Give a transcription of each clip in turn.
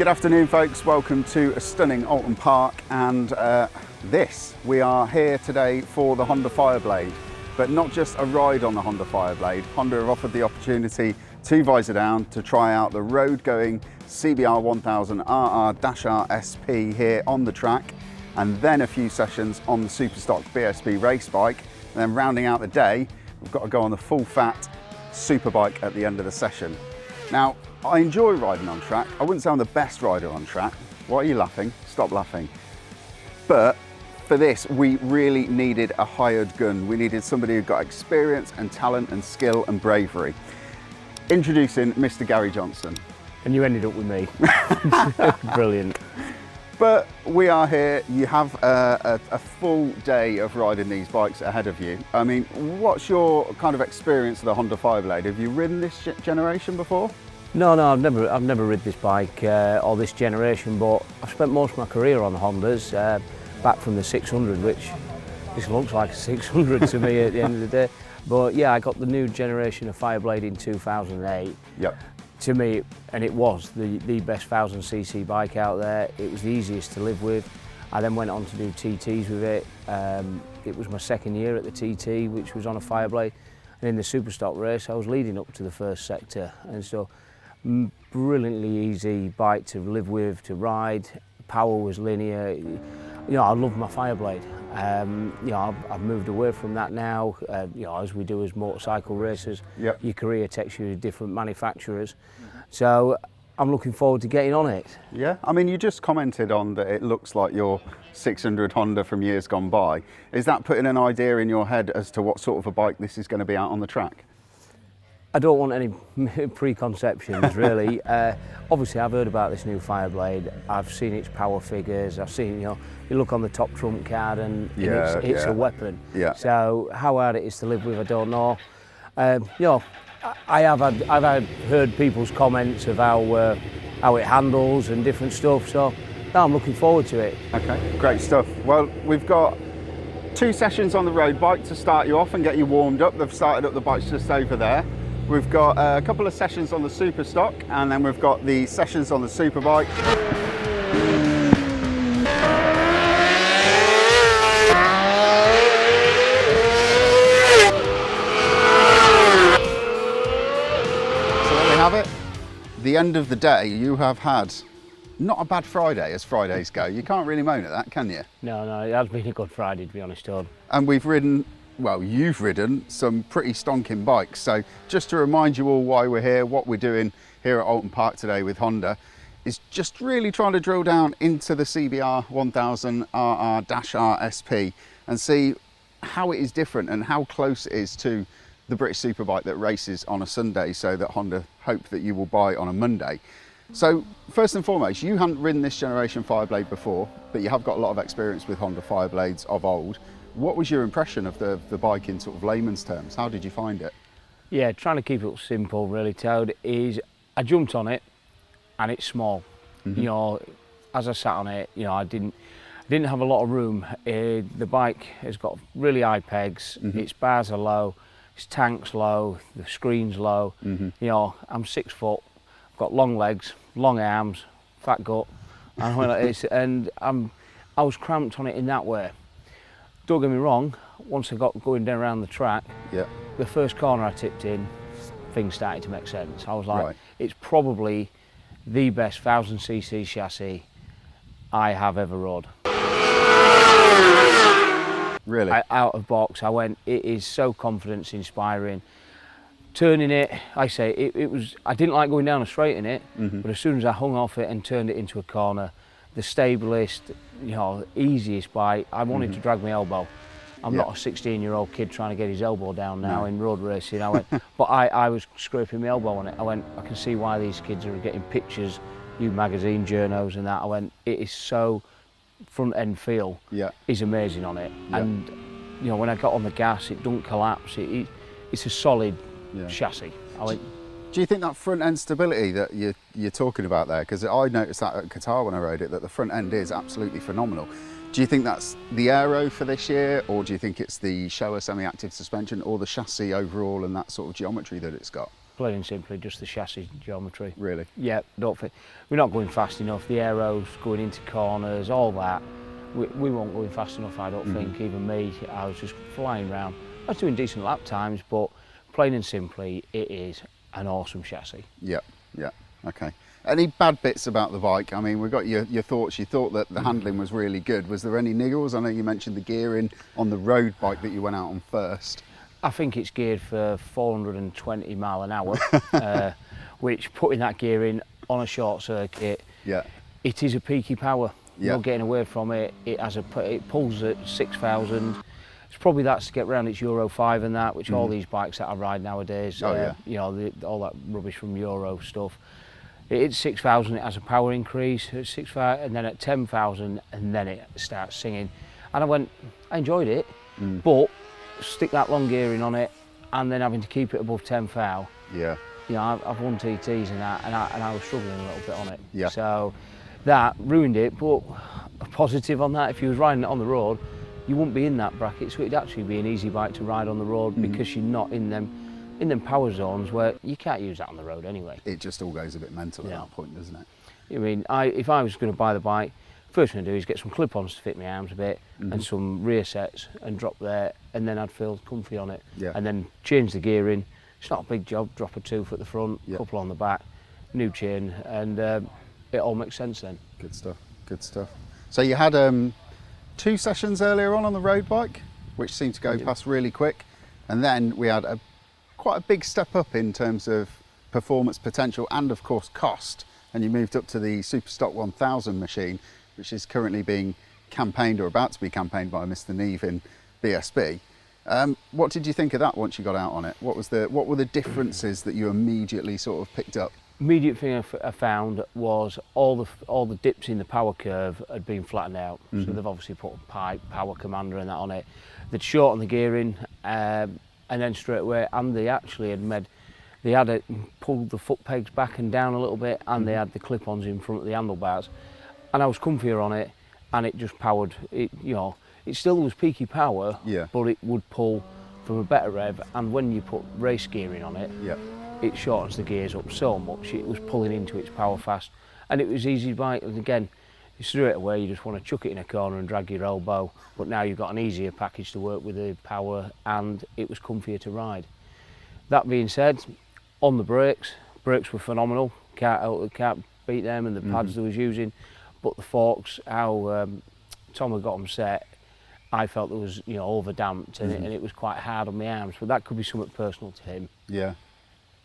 Good afternoon folks, welcome to a stunning Alton Park, and we are here today for the Honda Fireblade, but not just a ride on the Honda Fireblade. Honda have offered the opportunity to Visordown to try out the road-going CBR1000RR-R SP here on the track, and then a few sessions on the Superstock BSB race bike, and then rounding out the day, we've got to go on the full-fat Superbike at the end of the session. Now, I enjoy riding on track. I wouldn't say I'm the best rider on track. Why are you laughing? Stop laughing. But for this, we really needed a hired gun. We needed somebody who got experience and talent and skill and bravery. Introducing Mr. Gary Johnson. And you ended up with me. Brilliant. But we are here. You have a full day of riding these bikes ahead of you. I mean, what's your kind of experience of the Honda Fireblade? Have you ridden this generation before? No, I've never ridden this bike or this generation, but I've spent most of my career on Hondas, back from the 600, which this looks like a 600 to me at the end of the day. But yeah, I got the new generation of Fireblade in 2008. Yep. To me, and it was the best 1000cc bike out there. It was the easiest to live with. I then went on to do TTs with it. It was my second year at the TT, which was on a Fireblade. And in the Superstock race, I was leading up to the first sector. And so, brilliantly easy bike to live with, to ride. Power was linear. You know, I love my Fireblade. You know, I've moved away from that now. You know, as we do as motorcycle racers, yep. Your career takes you to different manufacturers. So I'm looking forward to getting on it. Yeah, I mean, you just commented on that it looks like your 600 Honda from years gone by. Is that putting an idea in your head as to what sort of a bike this is going to be out on the track? I don't want any preconceptions, really. Obviously, I've heard about this new Fireblade. I've seen its power figures. I've seen, you know, you look on the top trump card and it's a weapon. Yeah. So how hard it is to live with, I don't know. You know, I've heard people's comments of how it handles and different stuff. So no, I'm looking forward to it. Okay, great stuff. Well, we've got 2 sessions on the road bike to start you off and get you warmed up. They've started up the bikes just over there. We've got a couple of sessions on the Superstock, and then we've got the sessions on the Superbike. So there we have it. The end of the day, you have had not a bad Friday as Fridays go. You can't really moan at that, can you? No, it has been a good Friday, to be honest, Todd. And we've ridden, well, you've ridden some pretty stonking bikes. So just to remind you all why we're here, what we're doing here at Alton Park today with Honda is just really trying to drill down into the CBR1000RR-R SP and see how it is different and how close it is to the British Superbike that races on a Sunday, so that Honda hope that you will buy on a Monday. So first and foremost, you haven't ridden this generation Fireblade before, but you have got a lot of experience with Honda Fireblades of old. What was your impression of the bike in sort of layman's terms? How did you find it? Yeah, trying to keep it simple really, Toad, is I jumped on it and it's small. Mm-hmm. You know, as I sat on it, you know, I didn't have a lot of room. The bike has got really high pegs, mm-hmm. Its bars are low, its tank's low, the screen's low. Mm-hmm. You know, I'm 6 foot, I've got long legs, long arms, fat gut, and I was cramped on it in that way. Don't get me wrong, once I got going down around the track, the first corner I tipped in, things started to make sense. I was like, It's probably the best 1000cc chassis I have ever rode. Really? Out of box, I went, it is so confidence inspiring. Turning it, I didn't like going down a straight in it, mm-hmm. But as soon as I hung off it and turned it into a corner, the stablest, you know, easiest bike, I wanted to drag my elbow. I'm not a 16-year-old kid trying to get his elbow down now in road racing. I went, but I was scraping my elbow on it. I went, I can see why these kids are getting pictures, new magazine journos and that. I went, it is so front end feel is amazing on it. And you know, when I got on the gas, it don't collapse. It's a solid chassis. I went, do you think that front end stability that you're talking about there, because I noticed that at Qatar when I rode it, that the front end is absolutely phenomenal. Do you think that's the aero for this year, or do you think it's the Showa semi-active suspension, or the chassis overall and that sort of geometry that it's got? Plain and simply, just the chassis geometry. Really? Yeah, don't think we're not going fast enough. The aeros going into corners, all that. We weren't going fast enough, I don't think. Even me, I was just flying around. I was doing decent lap times, but plain and simply, it is an awesome chassis. Yeah, yeah, okay. Any bad bits about the bike? I mean, we got your thoughts. You thought that the handling was really good. Was there any niggles? I know you mentioned the gearing on the road bike that you went out on first. I think it's geared for 420 mile an hour, which putting that gear in on a short circuit, Yeah, it is a peaky power. Yeah. No getting away from it. It pulls at 6,000. It's probably that's to get around its Euro 5 and that, which all these bikes that I ride nowadays, you know, all that rubbish from Euro stuff. It's 6,000, it has a power increase at 6,000, and then at 10,000, and then it starts singing. And I enjoyed it, but stick that long gearing on it, and then having to keep it above 10,000. yeah, You know, I've won TTs and that, and I was struggling a little bit on it. Yeah. So that ruined it, but a positive on that, if you was riding it on the road, you wouldn't be in that bracket, so it'd actually be an easy bike to ride on the road because you're not in them power zones where you can't use that on the road anyway. it just all goes a bit mental at that point, doesn't it? I mean, if I was going to buy the bike, first thing I'd do is get some clip-ons to fit my arms a bit and some rear sets and drop there, and then I'd feel comfy on it. Yeah. And then change the gearing. It's not a big job, drop a tooth at the front, couple on the back, new chain, and it all makes sense then. Good stuff, good stuff. So you had 2 sessions earlier on the road bike, which seemed to go past really quick, and then we had quite a big step up in terms of performance potential and of course cost, and you moved up to the Superstock 1000 machine, which is currently being campaigned or about to be campaigned by Mr. Neve in BSB. What did you think of that once you got out on it? What were the differences that you immediately sort of picked up? Immediate thing I found was all the dips in the power curve had been flattened out. So they've obviously put a pipe, power commander and that on it. They'd shortened the gearing, and then straight away, and they actually had pulled the foot pegs back and down a little bit, and they had the clip-ons in front of the handlebars, and I was comfier on it, and it just powered. It, you know, it still was peaky power, but it would pull from a better rev, and when you put race gearing on it, it shortens the gears up so much. It was pulling into its power fast, and it was easy to bike. And again, straight away you just want to chuck it in a corner and drag your elbow, but now you've got an easier package to work with the power, and it was comfier to ride. That being said, on the brakes were phenomenal. Can't beat them, and the pads they was using, but the forks, how Tom had got them set, I felt there was, you know, over damped, and it was quite hard on my arms, but that could be something personal to him.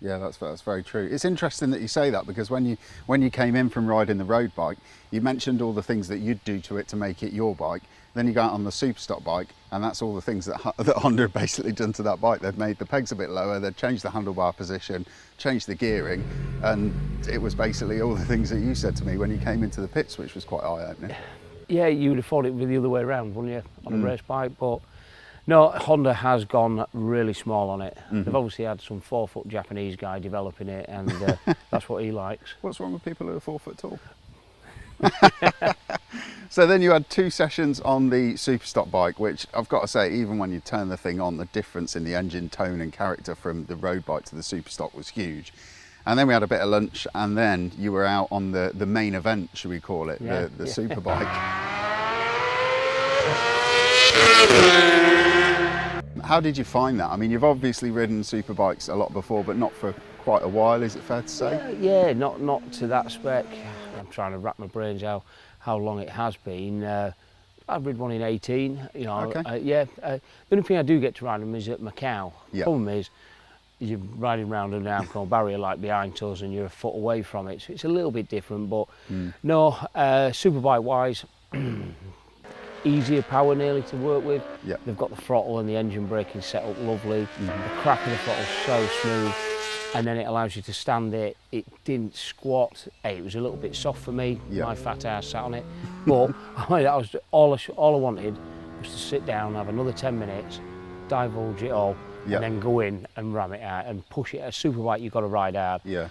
Yeah, that's very true. It's interesting that you say that, because when you came in from riding the road bike, you mentioned all the things that you'd do to it to make it your bike. Then you go out on the Superstock bike, and that's all the things that Honda have basically done to that bike. They've made the pegs a bit lower, they've changed the handlebar position, changed the gearing, and it was basically all the things that you said to me when you came into the pits, which was quite eye-opening. Yeah, you would have thought it would be the other way around, wouldn't you, on a race bike? But no, Honda has gone really small on it. They've obviously had some 4-foot Japanese guy developing it, and that's what he likes. What's wrong with people who are 4 foot tall? So then you had 2 sessions on the Superstock bike, which I've got to say, even when you turn the thing on, the difference in the engine tone and character from the road bike to the Superstock was huge. And then we had a bit of lunch, and then you were out on the main event, should we call it, the Superbike. How did you find that? I mean, you've obviously ridden Superbikes a lot before, but not for quite a while, is it fair to say? Yeah, not to that spec. I'm trying to wrap my brains out how long it has been. I've ridden one in 18, you know. Okay. The only thing I do get to ride them is at Macau. Yeah. Problem is, you're riding around an Armco barrier like behind us, and you're a foot away from it, so it's a little bit different. But no, Superbike wise, easier power nearly to work with. Yeah. They've got the throttle and the engine braking set up lovely. The crack of the throttle's so smooth, and then it allows you to stand it. It didn't squat. It was a little bit soft for me. My fat ass sat on it, but that was all I wanted was to sit down, have another 10 minutes, divulge it all, and then go in and ram it out and push it. A Superbike, you've got to ride hard. Yeah.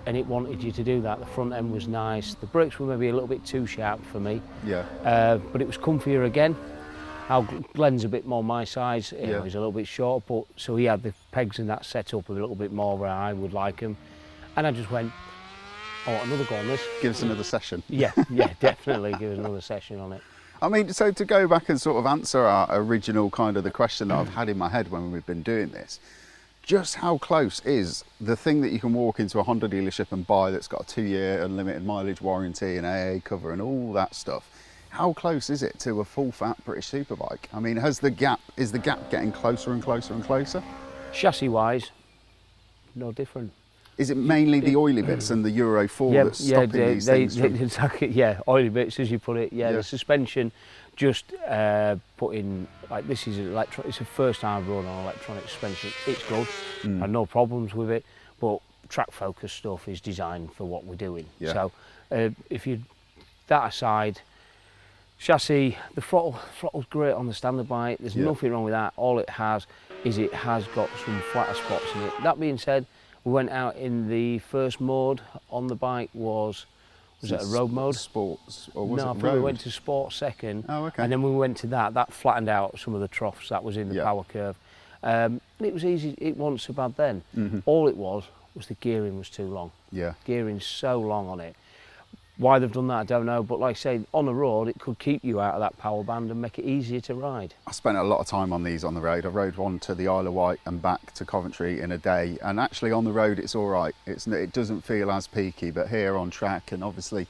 And it wanted you to do that. The front end was nice. The brakes were maybe a little bit too sharp for me. Yeah. But it was comfier again. how Glenn's a bit more my size, you know, Yeah. he's a little bit short, but so he had the pegs and that set up a little bit more where I would like him. And I just went, I want another go on this. Give us another session. Yeah, definitely give us another session on it. I mean, so to go back and sort of answer our original kind of the question that I've had in my head when we've been doing this, just how close is the thing that you can walk into a Honda dealership and buy that's got a 2-year unlimited mileage warranty and AA cover and all that stuff? How close is it to a full fat British superbike? I mean, is the gap getting closer and closer and closer? Chassis wise, no different. Is it mainly the oily bits and the Euro 4 that's stopping these things from... exactly, yeah, oily bits as you put it. Yeah, the suspension, just put in, like this is it's the first time I've run on electronic suspension. It's good, I had no problems with it, but track focus stuff is designed for what we're doing. Yeah. So if you, that aside, chassis, the throttle's great on the standard bike, there's nothing wrong with that. All it has is it has got some flatter spots in it. That being said, we went out in the first mode on the bike was it a road mode? Sports, or was no, it I think road? we went to sport second. Oh, okay. And then we went to that flattened out some of the troughs that was in the power curve. And it was easy, it wasn't so bad then. All it was the gearing was too long. Yeah. Gearing's so long on it. Why they've done that, I don't know, but like I say, on the road, it could keep you out of that power band and make it easier to ride. I spent a lot of time on these on the road. I rode one to the Isle of Wight and back to Coventry in a day, and actually on the road it's all right. It doesn't feel as peaky, but here on track, and obviously,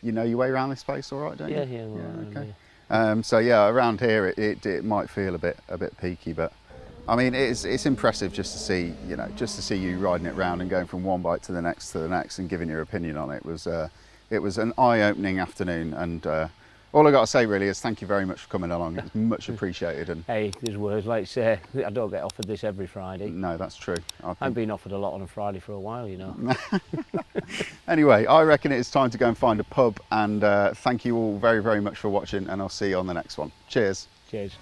you know your way around this place all right, don't you? Yeah, Okay. Yeah. So yeah, around here it might feel a bit peaky, but I mean it's impressive just to see, you know, just to see you riding it round and going from one bike to the next and giving your opinion on it was. It was an eye-opening afternoon, and all I got to say really is thank you very much for coming along. It's much appreciated. And hey, there's words like say I don't get offered this every Friday. no, that's true. I've been offered a lot on a Friday for a while, you know. Anyway, I reckon it's time to go and find a pub, and thank you all very, very much for watching, and I'll see you on the next one. Cheers. Cheers.